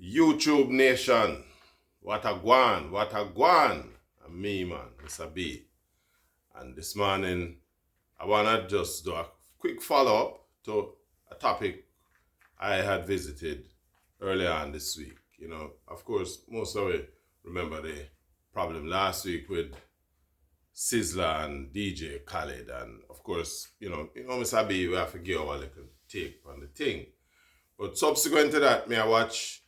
YouTube Nation, what a guan. And me, man, Missa-B. And this morning, I want to just do a quick follow-up to a topic I had visited earlier on this week. You know, of course, most of it remember the problem last week with Sizzla and DJ Khalid. And of course, you know, Missa-B, we have to give our little take on the thing. But subsequent to that, I watch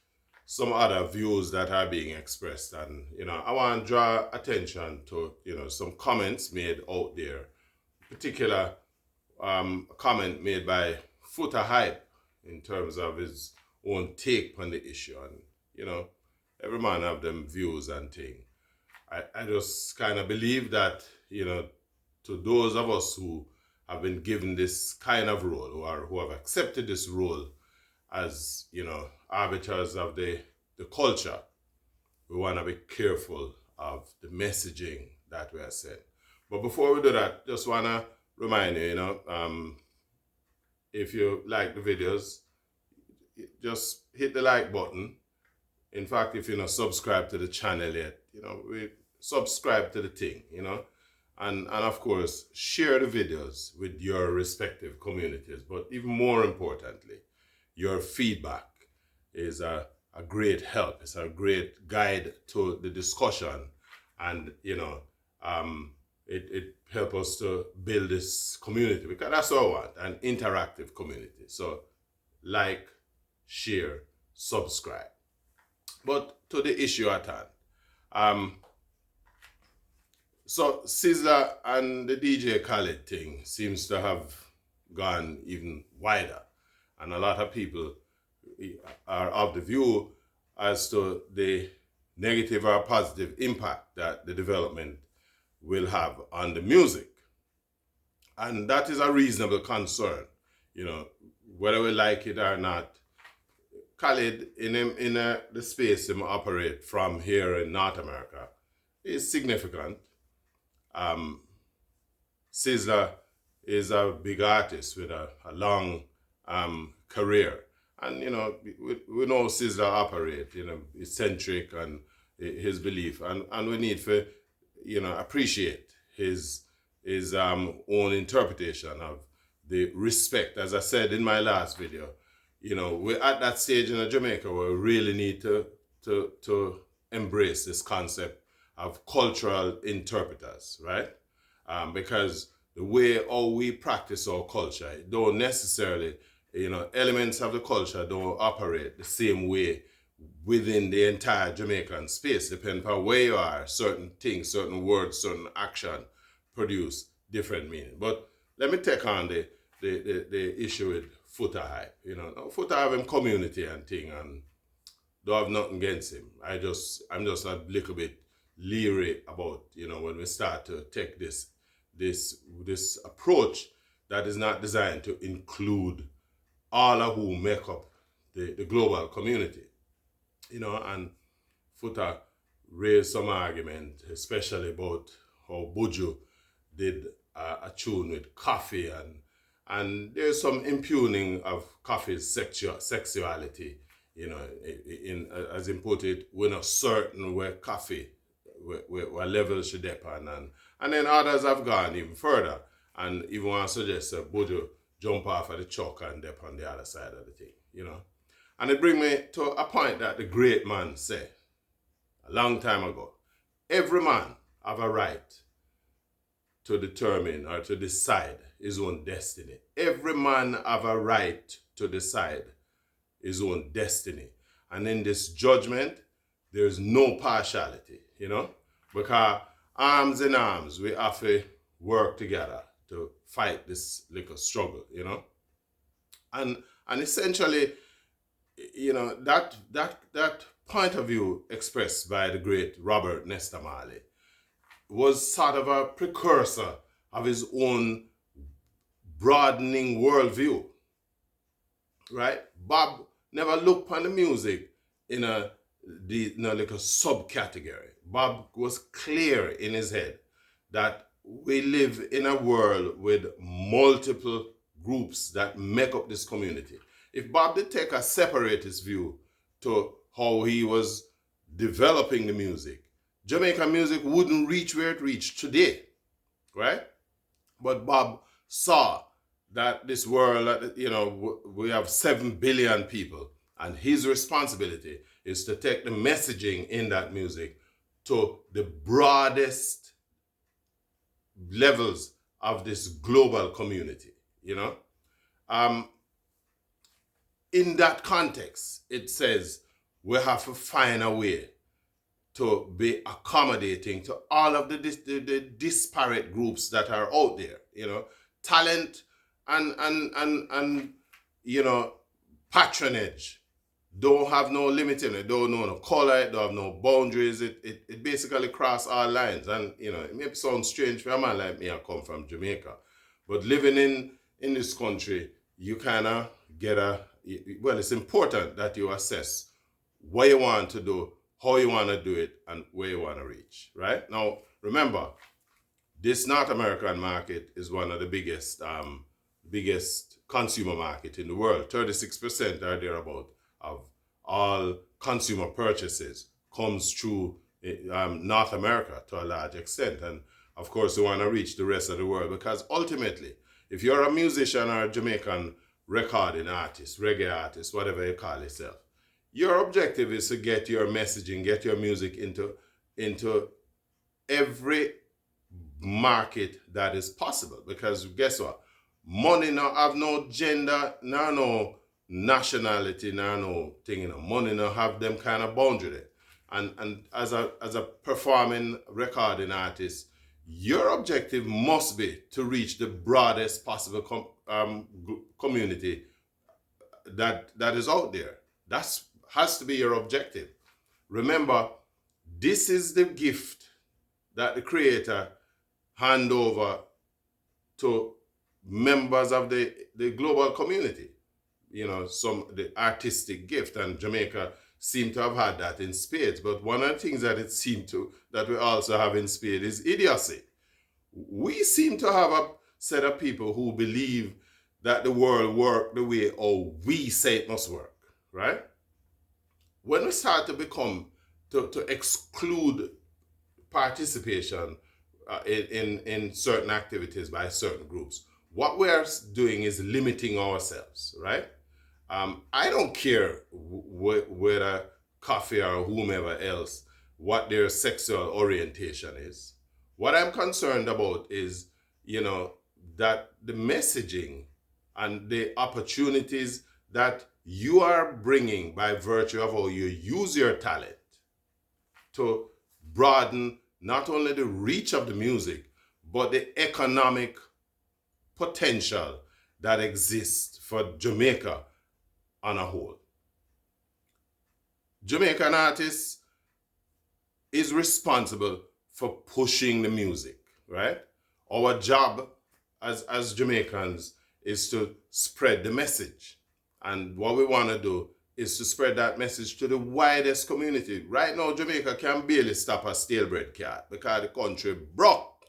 some other views that are being expressed. And, you know, I want to draw attention to, you know, some comments made out there. Particular comment made by Foota Hype in terms of his own take on the issue. And, you know, every man have them views and thing. I just kind of believe that, you know, to those of us who have been given this kind of role, who have accepted this role as, you know, arbiters of the culture, we want to be careful of the messaging that we are saying. But before we do that, just want to remind you, you know, if you like the videos, just hit the like button. In fact, if you're not subscribed to the channel yet, you know, we subscribe to the thing, you know, and of course, share the videos with your respective communities. But even more importantly, your feedback is a great help. It's a great guide to the discussion, and you know, it helps us to build this community, because that's what I want, an interactive community. So, like, share, subscribe. But to the issue at hand, so Sizzla and the DJ Khalid thing seems to have gone even wider. And a lot of people are of the view as to the negative or positive impact that the development will have on the music. And that is a reasonable concern. You know, whether we like it or not, Khalid, in the space him operate from here in North America, is significant. Sizzla is a big artist with a long career, and you know, we know Sizzla operate, you know, eccentric and his belief, and we need to, you know, appreciate his own interpretation of the respect. As I said in my last video, you know, we're at that stage in Jamaica where we really need to embrace this concept of cultural interpreters, right? Because the way how we practice our culture, it don't necessarily, you know, elements of the culture don't operate the same way within the entire Jamaican space. Depending on where you are, certain things, certain words, certain action produce different meaning. But let me take on the issue with Foota Hype. You know, Foota have him community and thing, and don't have nothing against him. I'm just a little bit leery about, you know, when we start to take this approach that is not designed to include all of who make up the global community, you know. And Foota raised some argument, especially about how Buju did a tune with Coffee, and there's some impugning of Coffee's sexuality, you know, as in put it, we're not certain where Coffee, where level should depend, and then others have gone even further and even want to suggest that Buju jump off of the chalk and dip on the other side of the thing, you know. And it brings me to a point that the great man said a long time ago: every man have a right to determine or to decide his own destiny. Every man have a right to decide his own destiny. And in this judgment, there's no partiality, you know, because arms in arms, we have to work together to fight this little struggle, you know. And essentially, you know, that point of view expressed by the great Robert Nesta Marley was sort of a precursor of his own broadening worldview, right? Bob never looked upon the music in a like a subcategory. Bob was clear in his head that we live in a world with multiple groups that make up this community. If Bob did take a separatist view to how he was developing the music, Jamaican music wouldn't reach where it reached today, right? But Bob saw that this world, we have 7 billion people, and his responsibility is to take the messaging in that music to the broadest levels of this global community, in that context, it says we have to find a way to be accommodating to all of the disparate groups that are out there, talent and patronage don't have no limit in it, don't know no color, it don't have no boundaries, it basically cross all lines. And it may sound strange for a man like me, I come from Jamaica, but living in this country, you kind of get it's important that you assess what you want to do, how you want to do it, and where you want to reach, right? Now, remember, this North American market is one of the biggest consumer market in the world. 36% or thereabout of all consumer purchases comes through North America to a large extent. And of course, we want to reach the rest of the world, because ultimately, if you're a musician or a Jamaican recording artist, reggae artist, whatever you call yourself, your objective is to get your messaging, get your music into every market that is possible. Because guess what? Money now have no gender, no nationality, no thing. Money now have them kind of boundary there. And as a performing recording artist, your objective must be to reach the broadest possible community that is out there. That has to be your objective. Remember, this is the gift that the Creator hand over to members of the global community. The artistic gift, and Jamaica seem to have had that in spades. But one of the things that that we also have in spades is idiocy. We seem to have a set of people who believe that the world works the way we say it must work, right? When we start to to exclude participation in certain activities by certain groups, what we're doing is limiting ourselves, right? I don't care whether Coffee or whomever else, what their sexual orientation is. What I'm concerned about is, that the messaging and the opportunities that you are bringing by virtue of how you use your talent to broaden not only the reach of the music, but the economic potential that exists for Jamaica on a whole. Jamaican artists is responsible for pushing the music, right? Our job as Jamaicans is to spread the message. And what we want to do is to spread that message to the widest community. Right now, Jamaica can barely stop a stale bread cat because the country broke,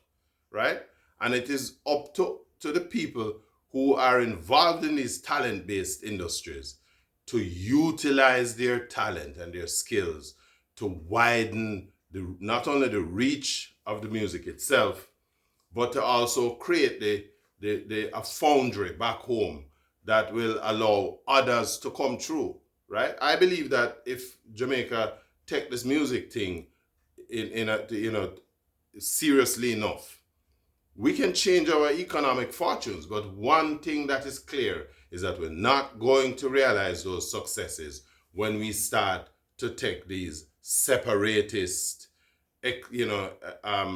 right? And it is up to the people who are involved in these talent-based industries to utilize their talent and their skills to widen not only the reach of the music itself, but to also create a foundry back home that will allow others to come through, right? I believe that if Jamaica take this music thing seriously enough, we can change our economic fortunes. But one thing that is clear is that we're not going to realize those successes when we start to take these separatist,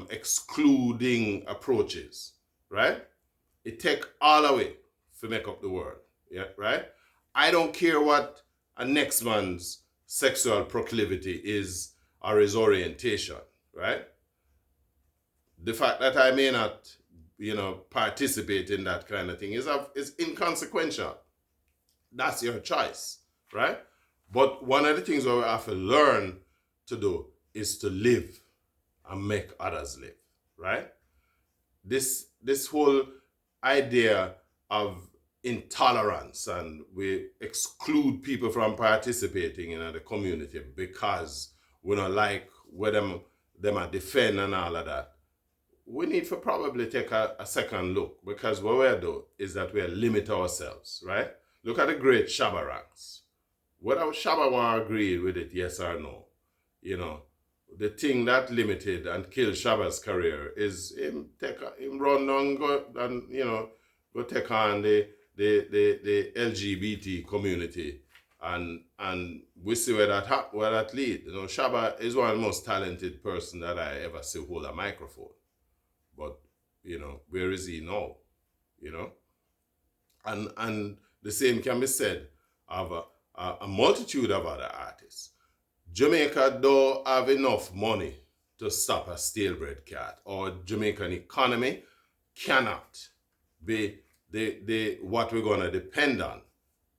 excluding approaches, right? It take all away to make up the world, yeah, right? I don't care what a next man's sexual proclivity is or his orientation, right? The fact that I may not, participate in that kind of thing is inconsequential. That's your choice, right? But one of the things that we have to learn to do is to live and make others live, right? This whole idea of intolerance and we exclude people from participating in the community because we don't like where them are defend and all of that, we need to probably take a second look, because what we're doing is that we limit ourselves, right? Look at the great Shabba Ranks. Whether Shabba want to agree with it, yes or no, the thing that limited and killed Shabba's career is him run down go take on the LGBT community, and we see where that lead. Shabba is one of the most talented person that I ever see hold a microphone. But, where is he now? And the same can be said of a multitude of other artists. Jamaica don't have enough money to stop a stalebread cat, or Jamaican economy cannot be the what we're going to depend on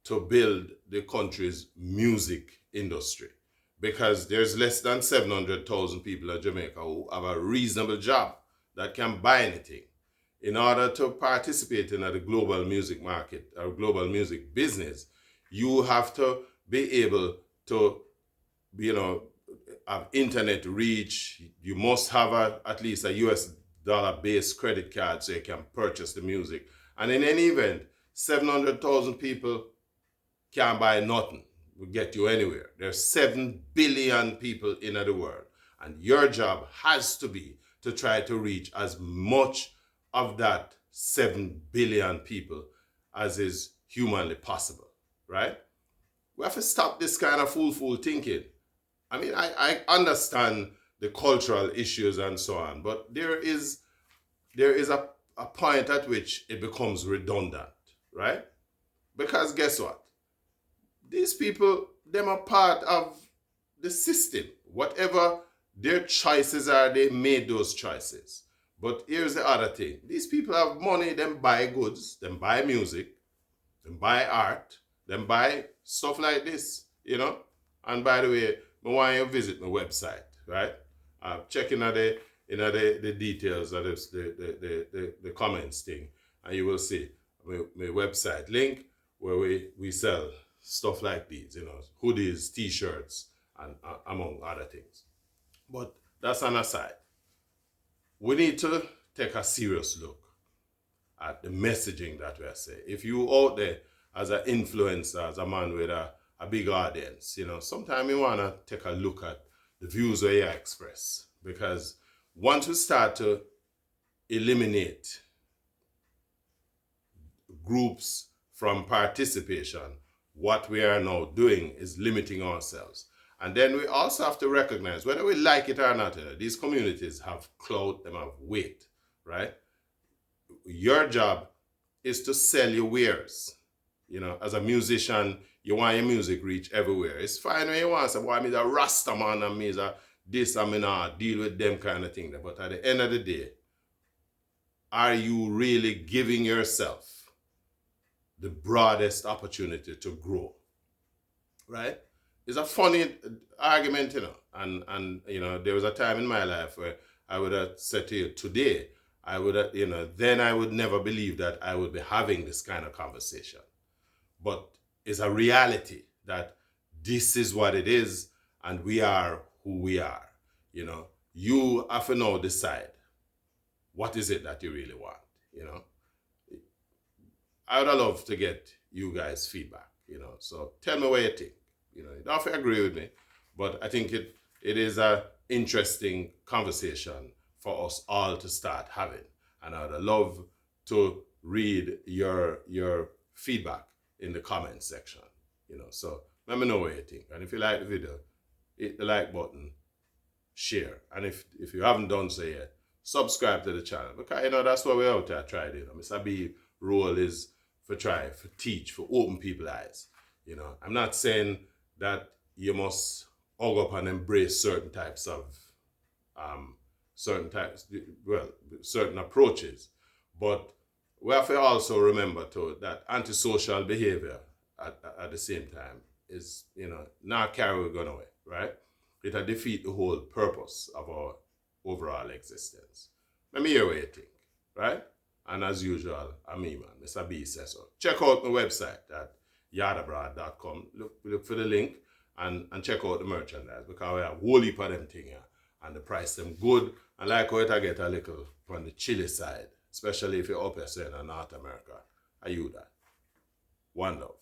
to build the country's music industry, because there's less than 700,000 people in Jamaica who have a reasonable job that can buy anything. In order to participate in the global music market or global music business, you have to be able to, have internet reach. You must have at least a US dollar-based credit card so you can purchase the music. And in any event, 700,000 people can't buy nothing. Will get you anywhere. There's 7 billion people in the world. And your job has to be to try to reach as much of that 7 billion people as is humanly possible, right? We have to stop this kind of fool thinking. I mean, I understand the cultural issues and so on, but there is a point at which it becomes redundant, right? Because guess what? These people, them are part of the system. Whatever their choices are, they made those choices. But here's the other thing. These people have money, them buy goods, them buy music, them buy art, them buy stuff like this, And by the way, I want you to visit my website, right? Check in the details of the comments thing, and you will see my website link where we sell stuff like these, hoodies, t-shirts, and among other things. But that's an aside. We need to take a serious look at the messaging that we are saying. If you out there as an influencer, as a man with a big audience, sometimes you want to take a look at the views where you express. Because once we start to eliminate groups from participation, what we are now doing is limiting ourselves. And then we also have to recognize, whether we like it or not, these communities have clout, them have weight, right? Your job is to sell your wares. As a musician, you want your music reach everywhere. It's fine when you want to say, boy, I'm a Rasta man, and I'm this, I'm not deal with them kind of thing. But at the end of the day, are you really giving yourself the broadest opportunity to grow, right? It's a funny argument, and there was a time in my life where I would have said to you, today, I would have, then I would never believe that I would be having this kind of conversation. But it's a reality that this is what it is, and we are who we are. You have to now decide, what is it that you really want, I would love to get you guys' feedback, so tell me what you think. You don't have to agree with me, but I think it is an interesting conversation for us all to start having. And I would love to read your feedback in the comment section, So let me know what you think. And if you like the video, hit the like button, share. And if you haven't done so yet, subscribe to the channel. Because, that's what we're out there trying to do. Missa-B role is for teach, for open people's eyes. I'm not saying that you must hug up and embrace certain types of, certain approaches. But we have to also remember too that antisocial behavior at the same time is, not carry a gun away, right? It'll defeat the whole purpose of our overall existence. Let me hear what you think, right? And as usual, I'm me, man. Missa-B says so. Check out my website at yardabroad.com. Look for the link and check out the merchandise because we have a whole heap of them thing here. And the price them good. And like how I get a little from the chili side, especially if you're up here saying in North America. Are you that? One love.